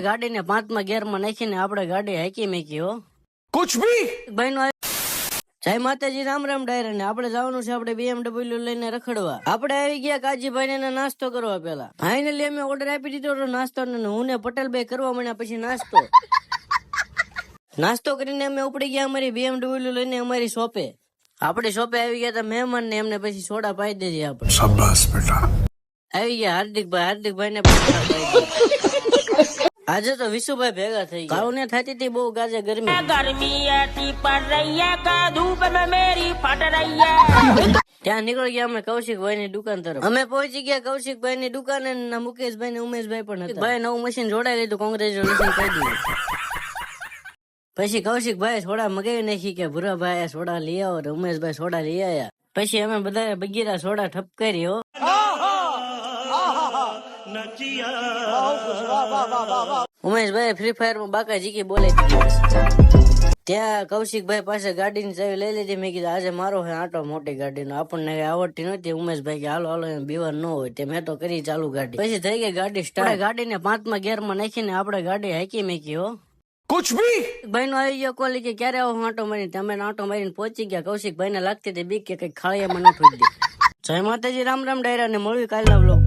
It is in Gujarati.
ગાડીને 5મા ગેરમાં નાખીને આપણે ગાડી હાકી મેકી હો. कुछ भी ભાઈ નો જય માતાજી, રામ રામ ડાયરા ને આપણે જવાનું છે આપણે BMW લઈને રખડવા. આપણે આવી ગયા કાજીભાઈ ને નાસ્તો કરવા. પેલા ફાઇનલી અમે ઓર્ડર આપી દીધો હતો નાસ્તો ને હું ને પટેલભાઈ કરવા માંડ્યા. પછી નાસ્તો કરીને અમે ઉપડી ગયા અમારી BMW લઈને અમારી શોપે. આપણી શોપે આવી ગયા હતા મહેમાન ને એમને પછી સોડા પાઈ દીધી. આપણે शाबाश बेटा આવી ગયા હાર્દિકભાઈ ને પણ સોડા પાઈ દીધી. આજે તો વિશુભાઈ ભેગા થઈ ગયા. કાઉને થતી હતી બહુ ગાજે ગરમી. ત્યાં નીકળી ગયા અમે કૌશિકભાઈ ની દુકાન તરફ. અમે પહોંચી ગયા કૌશિકભાઈ ની દુકાને. મુકેશભાઈ ને ઉમેશભાઈ પણ હતા. ભાઈ નવું મશીન જોડાઈ લીધું, કોંગ્રેચ્યુલેશન કહી દીધું. પછી કૌશિકભાઈ સોડા મગાવી નાખી કે ભૂરાભાઈ સોડા લઈ આવો. ઉમેશભાઈ સોડા લઈ આવ્યા. પછી અમે બધા બગીરા સોડા ઠપ કરી હો. ઉમેશભાઈ ફ્રી ફાયર માં બાકા જીકી બોલે. ત્યાં કૌશિકભાઈ પાસે ગાડીની ચાવી લઈ લીધી. મેં કીધું આજે મારો હે આટો મોટી ગાડીનો, આપણને આવડતી નથી. ઉમેશભાઈ કે હાલો હાલો એમ બીવાર ન હોય તે મેં તો કરી ચાલુ ગાડી. પછી થઈ ગઈ ગાડી સ્ટાર્ટ. ગાડીને 5મા ગેરમાં નાખીને આપણે ગાડી હાકી મેકી હો. कुछ भी ભાઈ નો આવી ગયો કોલ કે ક્યારે આવો આંટો મારીને. તમે આંટો મારીને પહોંચી ગયા. કૌશિકભાઈ ને લાગતી હતી બીક કે કઈક ખાળિયામાં ન ઠોકી દે. જય માતાજી, રામ રામ ડાયરા ને મળ્યું કાલના વ્લોગ.